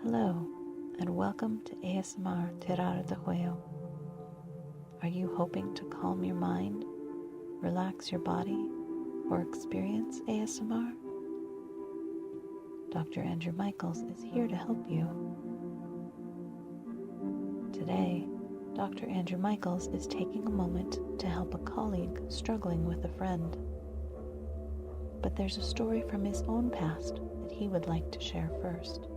Hello, and welcome to ASMR TirarADeguello. Are you hoping to calm your mind, relax your body, or experience ASMR? Dr. Andrew Michaels is here to help you. Today, Dr. Andrew Michaels is taking a moment to help a colleague struggling with a friend. But there's a story from his own past that he would like to share first.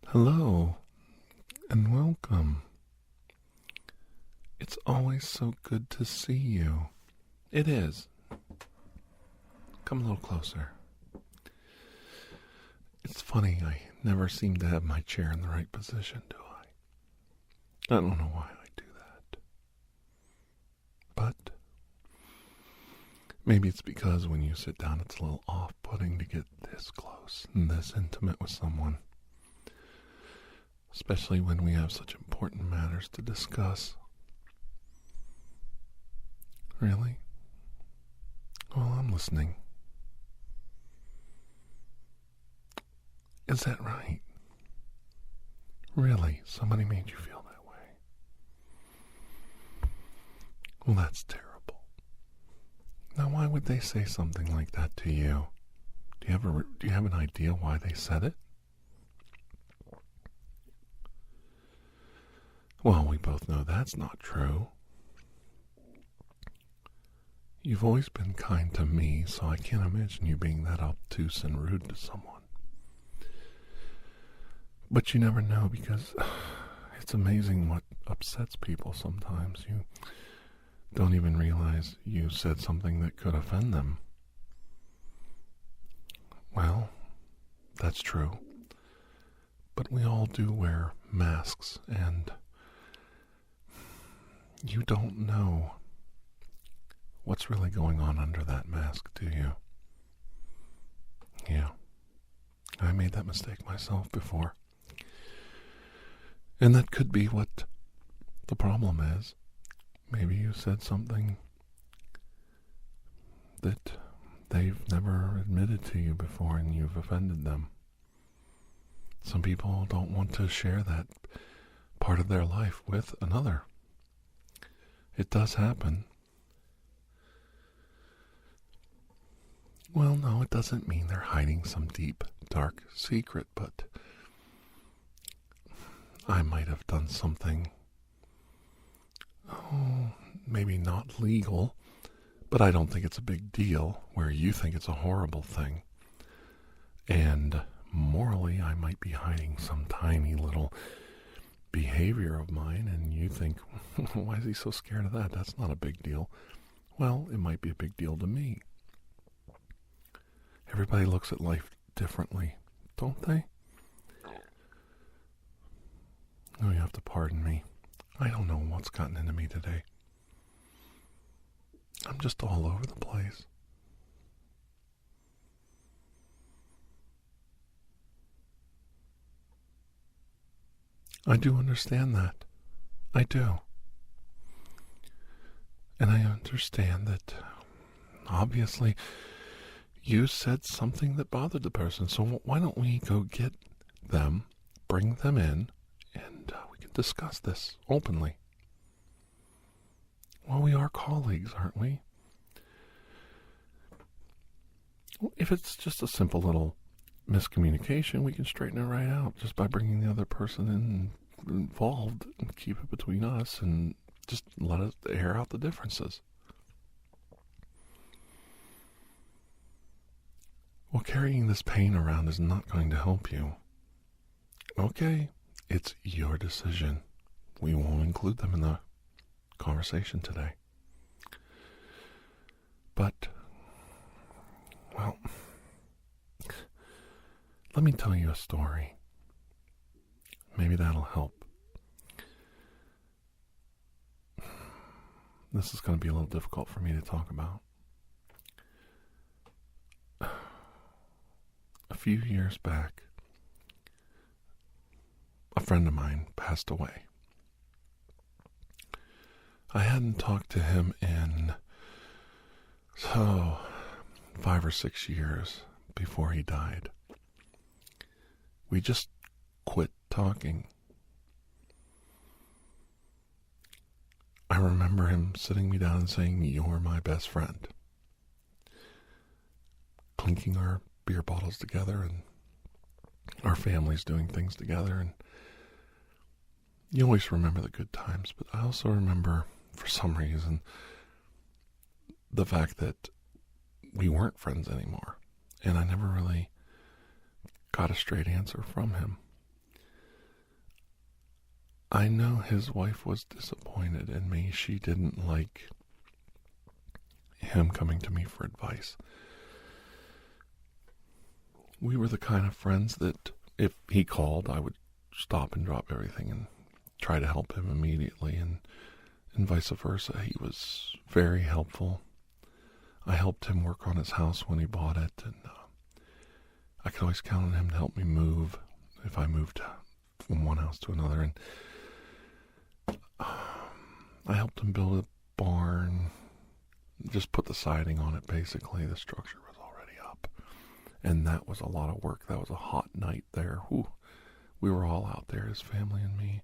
Hello, and welcome. It's always so good to see you. It is. Come a little closer. It's funny, I never seem to have my chair in the right position, do I? I don't know why I do that. But maybe it's because when you sit down it's a little off-putting to get this close and this intimate with someone. Especially when we have such important matters to discuss. Really? Well, I'm listening. Is that right? Really? Somebody made you feel that way? Well, that's terrible. Now, why would they say something like that to you? Do you have an idea why they said it? Well, we both know that's not true. You've always been kind to me, so I can't imagine you being that obtuse and rude to someone. But you never know, because it's amazing what upsets people sometimes. You don't even realize you said something that could offend them. Well, that's true. But we all do wear masks, and you don't know what's really going on under that mask, do you? Yeah. I made that mistake myself before. And that could be what the problem is. Maybe you said something that they've never admitted to you before and you've offended them. Some people don't want to share that part of their life with another. It does happen. Well, no, it doesn't mean they're hiding some deep, dark secret, but I might have done something, maybe not legal, but I don't think it's a big deal, where you think it's a horrible thing. And morally, I might be hiding some tiny little behavior of mine, and you think, why is he so scared of that? That's not a big deal. Well, it might be a big deal to me. Everybody looks at life differently, don't they? Oh, you have to pardon me. I don't know what's gotten into me today. I'm just all over the place. I do understand that. I do. And I understand that, obviously, you said something that bothered the person. So why don't we go get them, bring them in, and we can discuss this openly. Well, we are colleagues, aren't we? If it's just a simple little miscommunication, we can straighten it right out just by bringing the other person involved and keep it between us and just let us air out the differences. Well, carrying this pain around is not going to help you. Okay, it's your decision. We won't include them in the conversation today. But, well, let me tell you a story. Maybe that'll help. This is going to be a little difficult for me to talk about. A few years back, a friend of mine passed away. I hadn't talked to him in 5 or 6 years before he died. We just quit talking. I remember him sitting me down and saying, "You're my best friend." Clinking our beer bottles together and our families doing things together. And you always remember the good times, but I also remember, for some reason, the fact that we weren't friends anymore. And I never really got a straight answer from him. I know his wife was disappointed in me. She didn't like him coming to me for advice. We were the kind of friends that if he called, I would stop and drop everything and try to help him immediately, and vice versa. He was very helpful. I helped him work on his house when he bought it, and I could always count on him to help me move if I moved from one house to another. And I helped him build a barn, just put the siding on it, basically. The structure was already up. And that was a lot of work. That was a hot night there. Whew. We were all out there, his family and me.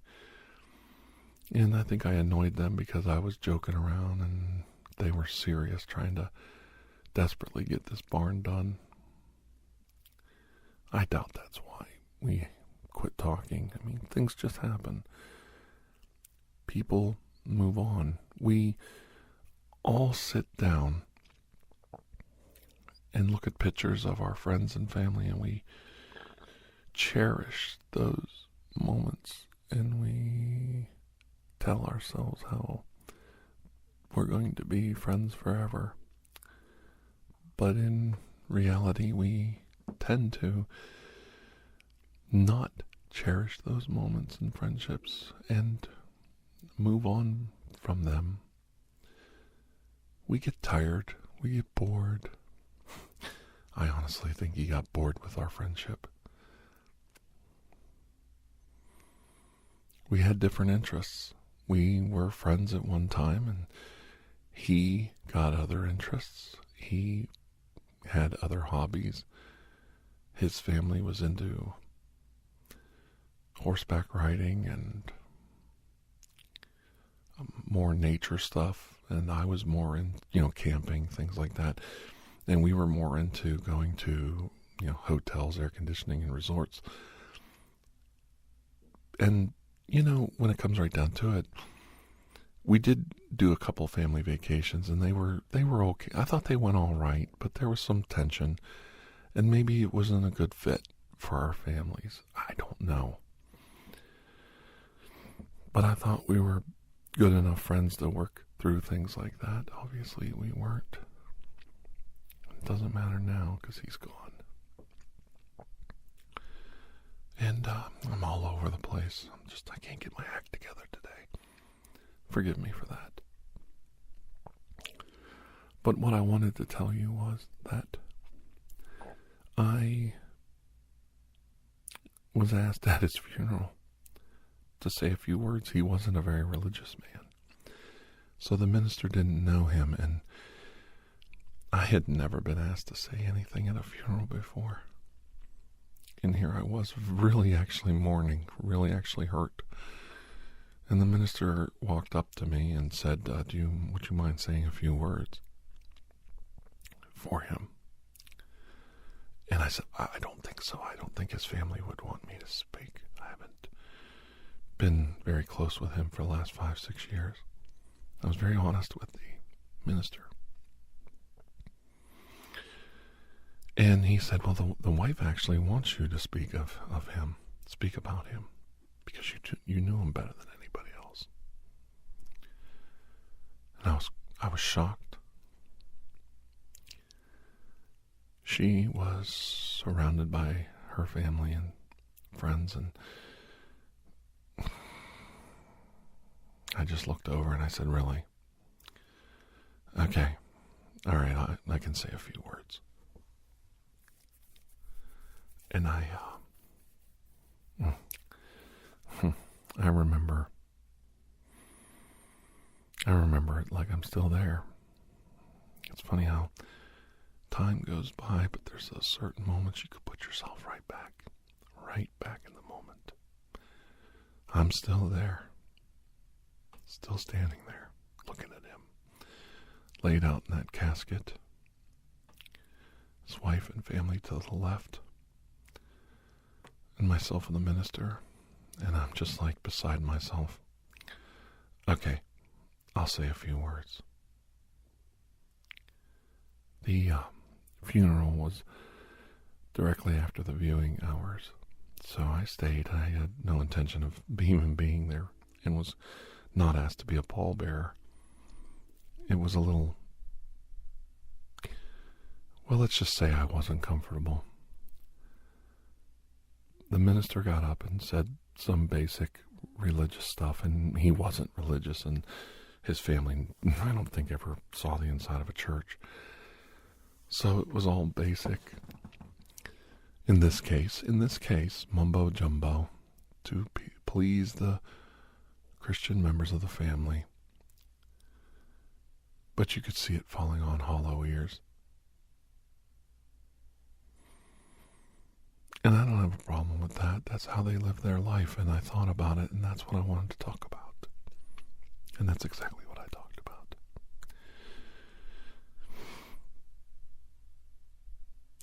And I think I annoyed them because I was joking around and they were serious, trying to desperately get this barn done. I doubt that's why we quit talking. I mean, things just happen. People move on. We all sit down and look at pictures of our friends and family, and we cherish those moments, and we tell ourselves how we're going to be friends forever. But in reality, we tend to not cherish those moments and friendships and move on from them. We get tired. We get bored. I honestly think he got bored with our friendship. We had different interests. We were friends at one time, and he got other interests. He had other hobbies. His family was into horseback riding and more nature stuff, and I was more in, camping, things like that. And we were more into going to, hotels, air conditioning, and resorts. And, when it comes right down to it, we did do a couple family vacations, and they were okay. I thought they went all right, but there was some tension, and maybe it wasn't a good fit for our families. I don't know. But I thought we were good enough friends to work through things like that. Obviously, we weren't. It doesn't matter now because he's gone. And I'm all over the place. I can't get my act together today. Forgive me for that. But what I wanted to tell you was that I was asked at his funeral to say a few words. He wasn't a very religious man, so the minister didn't know him, and I had never been asked to say anything at a funeral before. And here I was, really actually mourning, really actually hurt. And the minister walked up to me and said, would you mind saying a few words for him? And I said, I don't think so. I don't think his family would want me to speak. I haven't been very close with him for the last 5-6 years. I was very honest with the minister. And he said, well, the wife actually wants you to speak of him, speak about him, because you knew him better than anybody else. And I was shocked. She was surrounded by her family and friends, and I just looked over and I said, really? Okay. All right, I can say a few words. And I remember it like I'm still there. It's funny how time goes by, but there's a certain moments you could put yourself right back in the moment. I'm still there, still standing there, looking at him, laid out in that casket, his wife and family to the left, and myself and the minister, and I'm just like beside myself. Okay, I'll say a few words. The funeral was directly after the viewing hours, so I stayed. I had no intention of even being there and was not asked to be a pallbearer. It was a little, well, let's just say I wasn't comfortable. The minister got up and said some basic religious stuff, and he wasn't religious, and his family, I don't think, ever saw the inside of a church. So it was all basic. In this case, mumbo jumbo, to please the Christian members of the family. But you could see it falling on hollow ears. And I don't have a problem with that. That's how they live their life, and I thought about it, and that's what I wanted to talk about. And that's exactly what I talked about.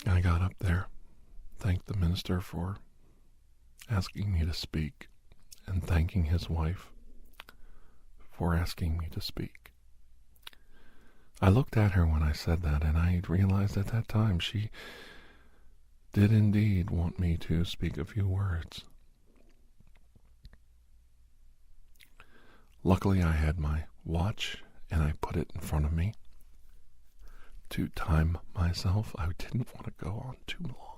I got up there, thanked the minister for asking me to speak, and thanking his wife for asking me to speak. I looked at her when I said that, and I realized at that time she did indeed want me to speak a few words. Luckily, I had my watch, and I put it in front of me to time myself. I didn't want to go on too long,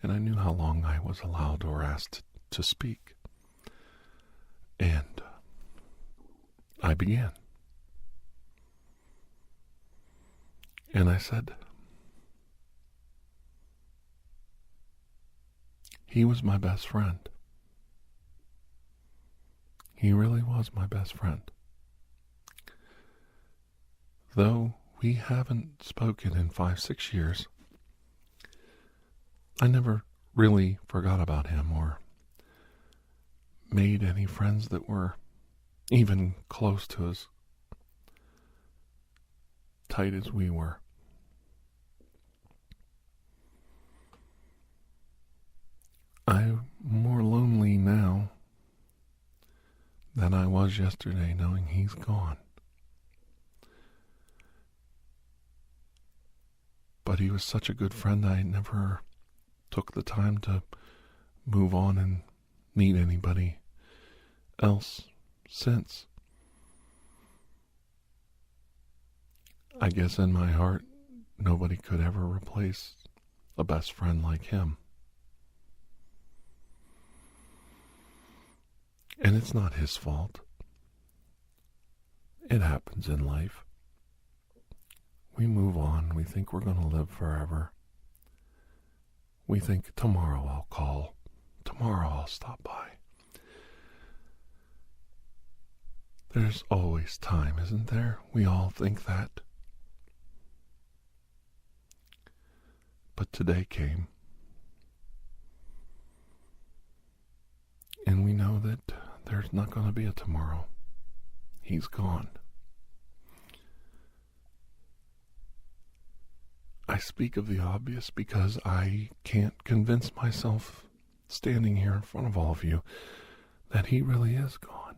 and I knew how long I was allowed or asked to speak. And I began. And I said, he was my best friend. He really was my best friend. Though we haven't spoken in 5-6 years, I never really forgot about him or made any friends that were even close to as tight as we were. I'm more lonely now than I was yesterday, knowing he's gone. But he was such a good friend, I never took the time to move on and meet anybody else since. I guess in my heart, nobody could ever replace a best friend like him. And it's not his fault. It happens in life. We move on. We think we're going to live forever. We think, tomorrow I'll call. Tomorrow I'll stop by. There's always time, isn't there? We all think that. But today came. And we know that there's not going to be a tomorrow. He's gone. I speak of the obvious because I can't convince myself, standing here in front of all of you, that he really is gone.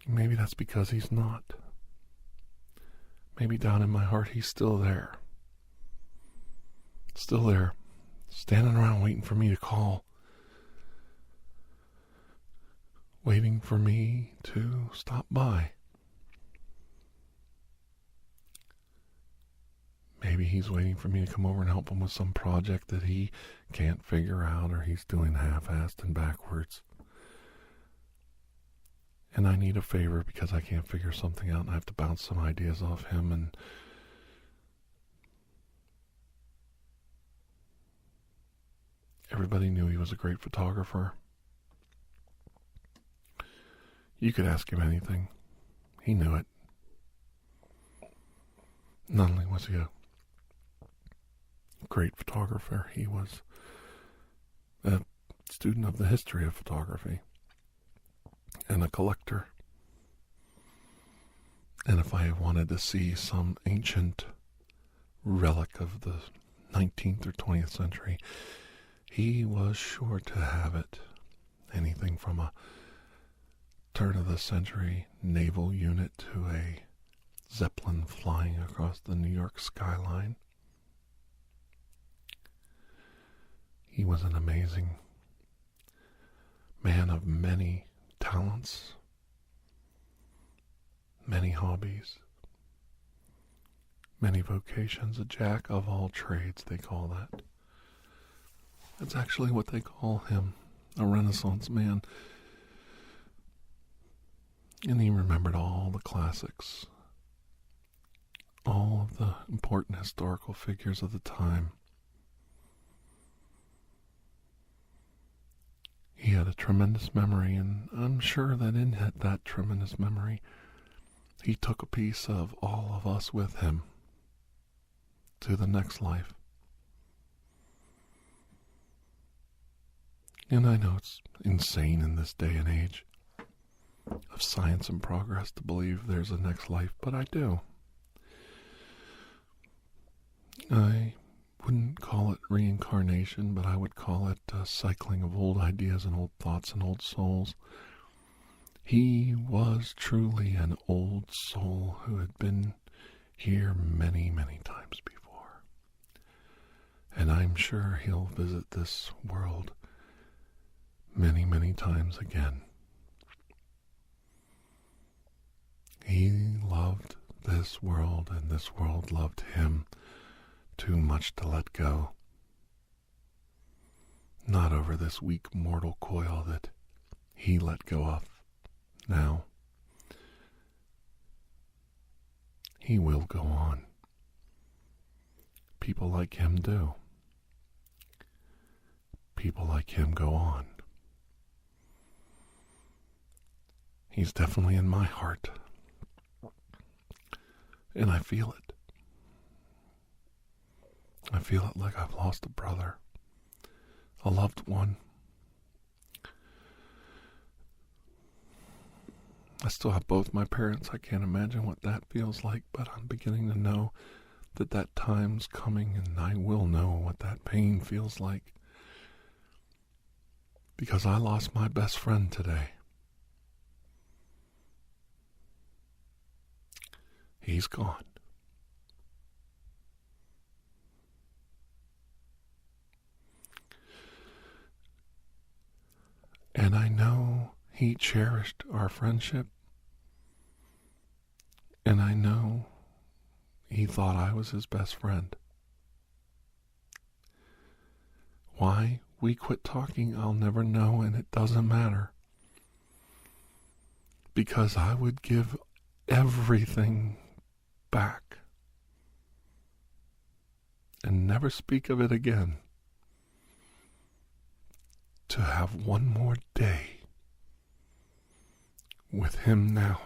Maybe that's because he's not. Maybe down in my heart he's still there. Still there, standing around waiting for me to call. Waiting for me to stop by. Maybe he's waiting for me to come over and help him with some project that he can't figure out, or he's doing half-assed and backwards. And I need a favor because I can't figure something out and I have to bounce some ideas off him. And everybody knew he was a great photographer. You could ask him anything. He knew it. Not only was he a great photographer, he was a student of the history of photography and a collector. And if I wanted to see some ancient relic of the 19th or 20th century, he was sure to have it. Anything from a turn-of-the-century naval unit to a Zeppelin flying across the New York skyline. He was an amazing man of many talents, many hobbies, many vocations, a jack of all trades, they call that. That's actually what they call him, a Renaissance man. And he remembered all the classics, all of the important historical figures of the time. He had a tremendous memory, and I'm sure that in that tremendous memory, he took a piece of all of us with him to the next life. And I know it's insane in this day and age of science and progress to believe there's a next life, but I do. I wouldn't call it reincarnation, but I would call it a cycling of old ideas and old thoughts and old souls. He was truly an old soul who had been here many, many times before. And I'm sure he'll visit this world many, many times again. He loved this world, and this world loved him too much to let go. Not over this weak mortal coil that he let go of now. He will go on. People like him do. People like him go on. He's definitely in my heart. And I feel it. I feel it like I've lost a brother, a loved one. I still have both my parents. I can't imagine what that feels like, but I'm beginning to know that that time's coming, and I will know what that pain feels like. Because I lost my best friend today. He's gone. And I know he cherished our friendship. And I know he thought I was his best friend. Why we quit talking, I'll never know, and it doesn't matter. Because I would give everything back and never speak of it again to have one more day with him now.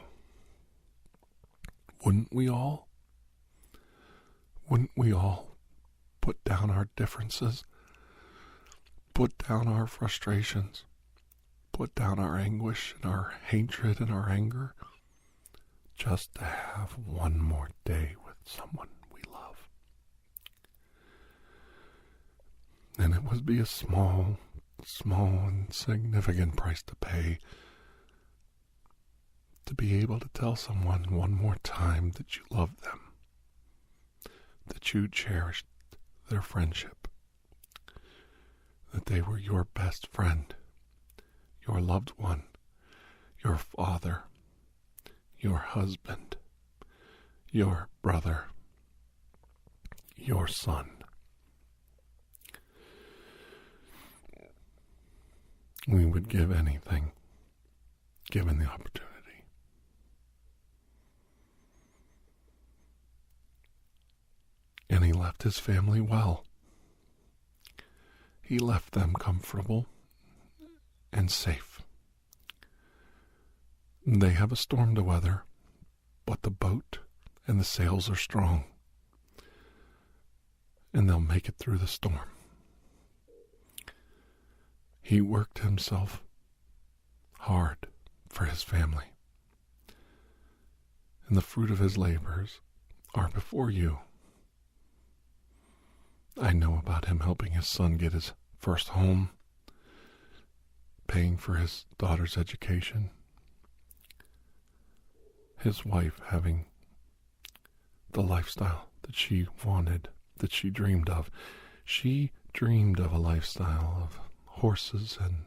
Wouldn't we all? Wouldn't we all put down our differences, put down our frustrations, put down our anguish and our hatred and our anger, just to have one more day with someone we love? And it would be a small and significant price to pay to be able to tell someone one more time that you love them, that you cherished their friendship, that they were your best friend, your loved one, your father, your husband, your brother, your son. We would give anything, given the opportunity. And he left his family well. He left them comfortable and safe. They have a storm to weather, but the boat and the sails are strong. and they'll make it through the storm. He worked himself hard for his family, and the fruit of his labors are before you. I know about him helping his son get his first home, paying for his daughter's education, his wife having the lifestyle that she wanted, that she dreamed of. She dreamed of a lifestyle of horses and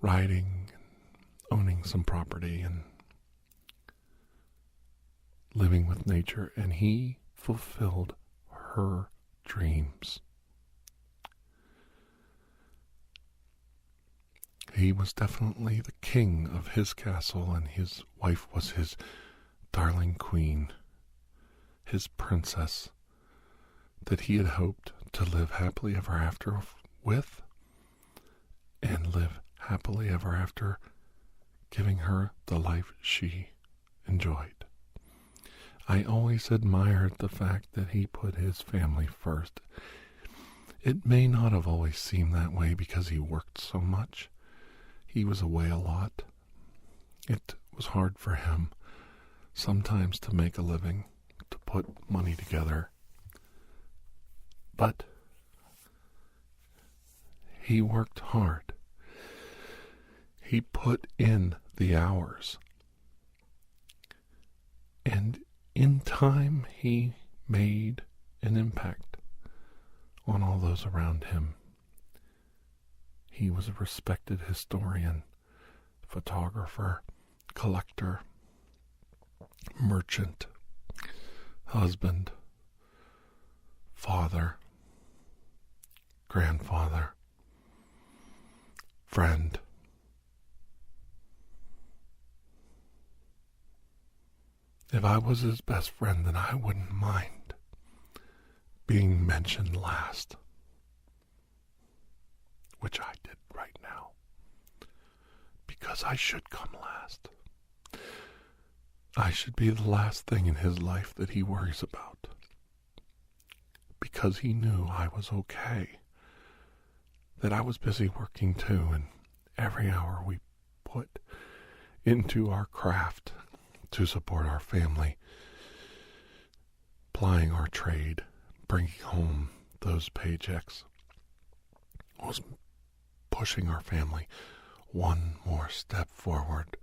riding and owning some property and living with nature, and he fulfilled her dreams. He was definitely the king of his castle, and his wife was his darling queen, his princess, that he had hoped to live happily ever after with, and live happily ever after giving her the life she enjoyed. I always admired the fact that he put his family first. It may not have always seemed that way because he worked so much. He was away a lot. It was hard for him sometimes to make a living, to put money together. But he worked hard. He put in the hours. And in time, he made an impact on all those around him. He was a respected historian, photographer, collector, merchant, husband, father, grandfather, friend. If I was his best friend, then I wouldn't mind being mentioned last, which I did right now, because I should come last. I should be the last thing in his life that he worries about, because he knew I was okay, that I was busy working too, and every hour we put into our craft to support our family, plying our trade, bringing home those paychecks, was pushing our family one more step forward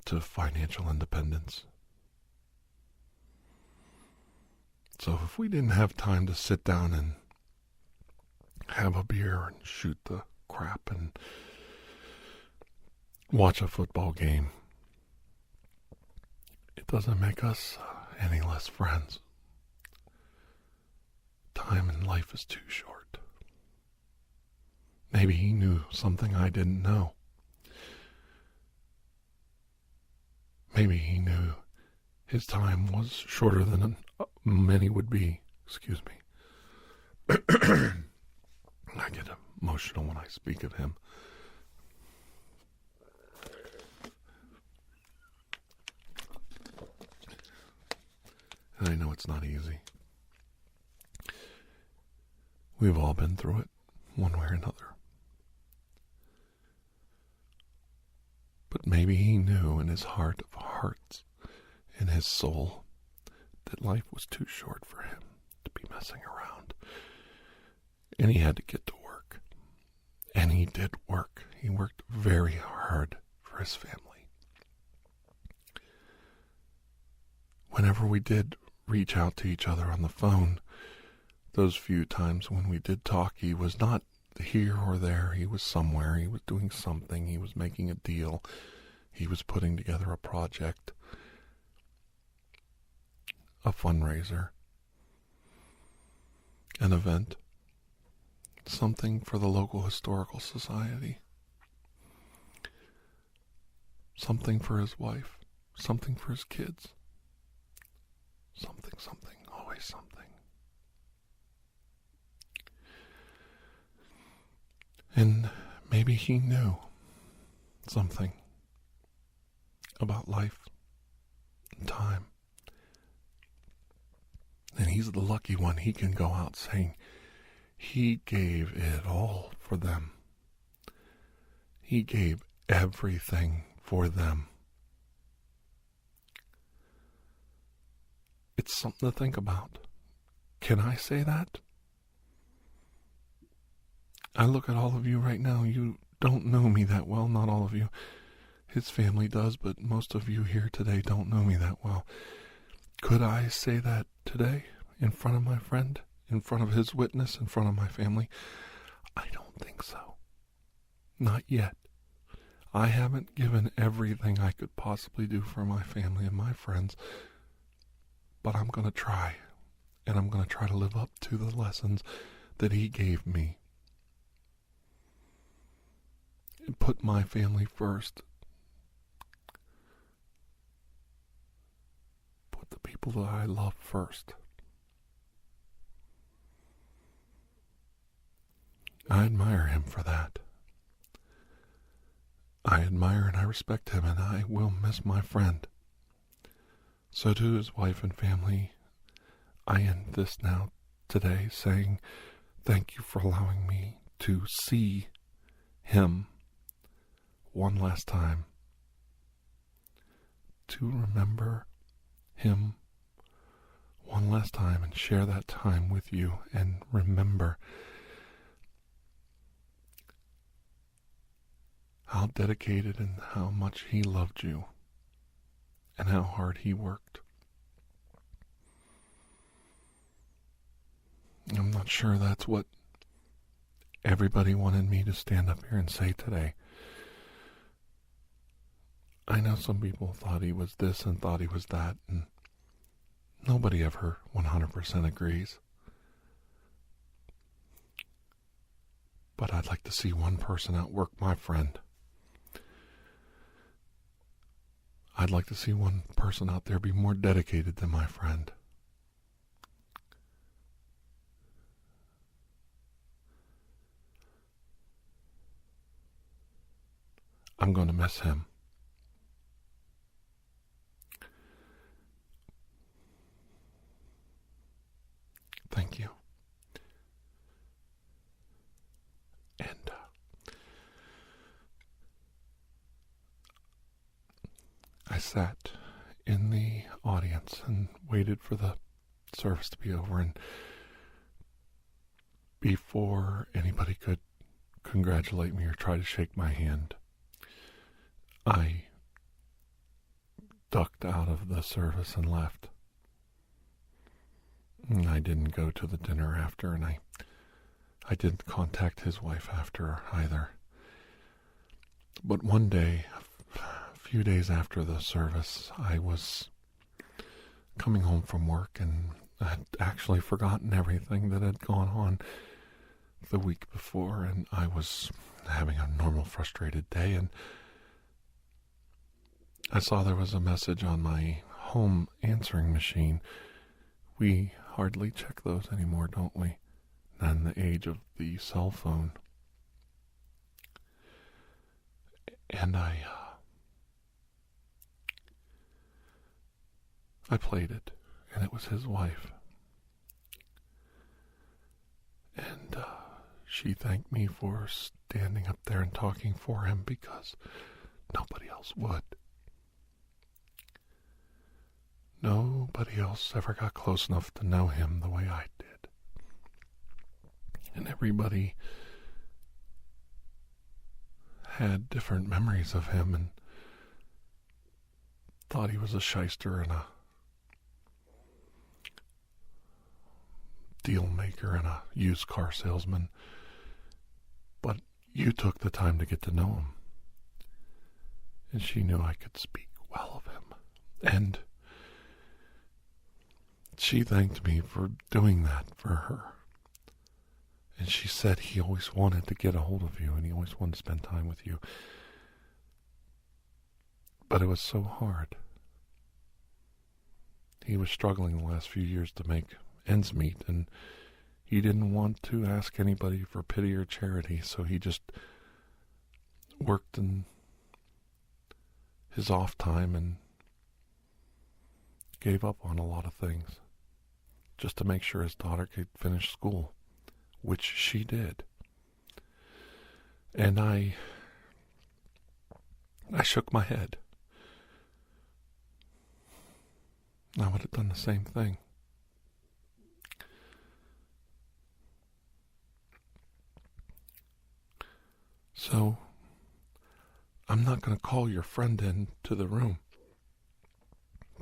to financial independence. So if we didn't have time to sit down and have a beer and shoot the crap and watch a football game, it doesn't make us any less friends. Time in life is too short. Maybe he knew something I didn't know. Maybe he knew his time was shorter than many would be. Excuse me. I get emotional when I speak of him. And I know it's not easy. We've all been through it, one way or another. But maybe he knew in his heart of hearts, in his soul, that life was too short for him to be messing around. And he had to get to work. And he did work. He worked very hard for his family. Whenever we did reach out to each other on the phone, those few times when we did talk, he was not here or there. He was somewhere. He was doing something. He was making a deal. He was putting together a project, a fundraiser, an event, something for the local historical society, something for his wife, something for his kids, something, always something. And maybe he knew something about life and time And he's the lucky one. He can go out saying he gave it all for them. He gave everything for them. It's something to think about. Can I say that? I look at all of you right now. You don't know me that well. Not all of you. His family does, but most of you here today don't know me that well. Could I say that today in front of my friend, in front of his witness, in front of my family? I don't think so. Not yet. I haven't given everything I could possibly do for my family and my friends, but I'm going to try, and I'm going to try to live up to the lessons that he gave me. And put my family first. Put the people that I love first. I admire him for that. I admire and I respect him, and I will miss my friend. So to his wife and family, I end this now today saying thank you for allowing me to see him one last time, to remember him one last time and share that time with you, and remember how dedicated and how much he loved you and how hard he worked. I'm not sure that's what everybody wanted me to stand up here and say today. I know some people thought he was this and thought he was that, and nobody ever 100% agrees. But I'd like to see one person outwork my friend. I'd like to see one person out there be more dedicated than my friend. I'm going to miss him. Thank you. And I sat in the audience and waited for the service to be over, and before anybody could congratulate me or try to shake my hand, I ducked out of the service and left. And I didn't go to the dinner after, and I didn't contact his wife after either. But one day, a few days after the service, I was coming home from work, and I had actually forgotten everything that had gone on the week before, and I was having a normal frustrated day, and I saw there was a message on my home answering machine. We hardly check those anymore, don't we? Not in the age of the cell phone. And I played it, and it was his wife. And she thanked me for standing up there and talking for him because nobody else would. Nobody else ever got close enough to know him the way I did. And everybody had different memories of him and thought he was a shyster and a deal maker and a used car salesman. But you took the time to get to know him. And she knew I could speak well of him. And she thanked me for doing that for her. And she said he always wanted to get a hold of you and he always wanted to spend time with you. But it was so hard. He was struggling the last few years to make ends meet, and he didn't want to ask anybody for pity or charity, so he just worked in his off time and gave up on a lot of things just to make sure his daughter could finish school, which she did. And I shook my head. I would have done the same thing. So, I'm not going to call your friend into the room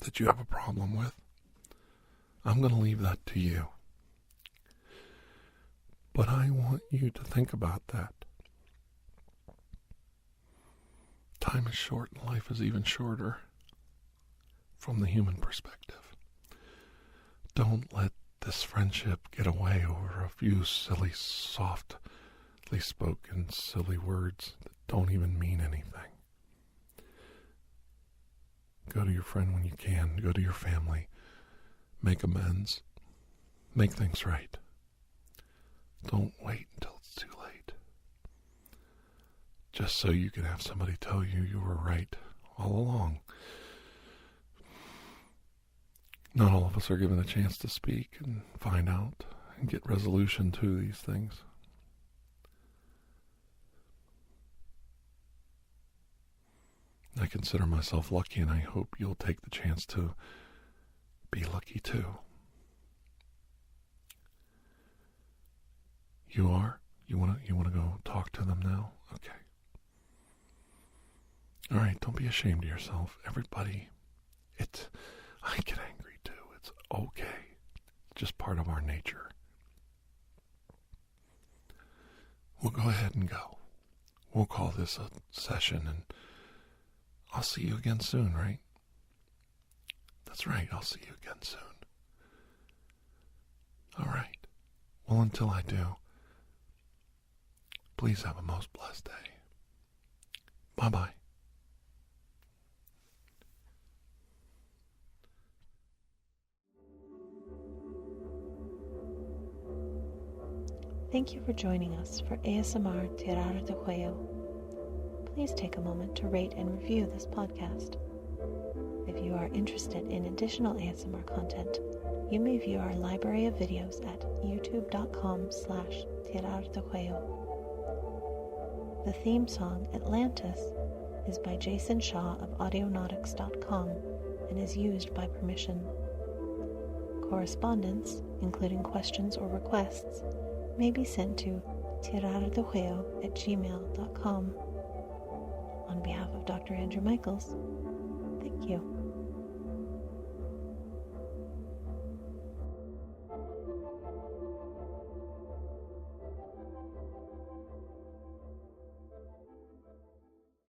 that you have a problem with. I'm going to leave that to you. But I want you to think about that. Time is short and life is even shorter from the human perspective. Don't let this friendship get away over a few silly, softly spoken, silly words that don't even mean anything. Go to your friend when you can. Go to your family. Make amends. Make things right. Don't wait until it's too late. Just so you can have somebody tell you you were right all along. Not all of us are given a chance to speak and find out and get resolution to these things. I consider myself lucky, and I hope you'll take the chance to be lucky too. You are? You want to go talk to them now? Okay. All right, don't be ashamed of yourself. Everybody, I get angry too. It's okay. It's just part of our nature. We'll go ahead and go. We'll call this a session, and I'll see you again soon, right? That's right, I'll see you again soon. All right. Well, until I do, please have a most blessed day. Bye-bye. Thank you for joining us for ASMR TirarADeguello. Please take a moment to rate and review this podcast. If you are interested in additional ASMR content, you may view our library of videos at youtube.com/TirarADeguello. The theme song, Atlantis, is by Jason Shaw of Audionautics.com and is used by permission. Correspondence, including questions or requests, may be sent to TirarADeguello@gmail.com. On behalf of Dr. Andrew Michaels, thank you.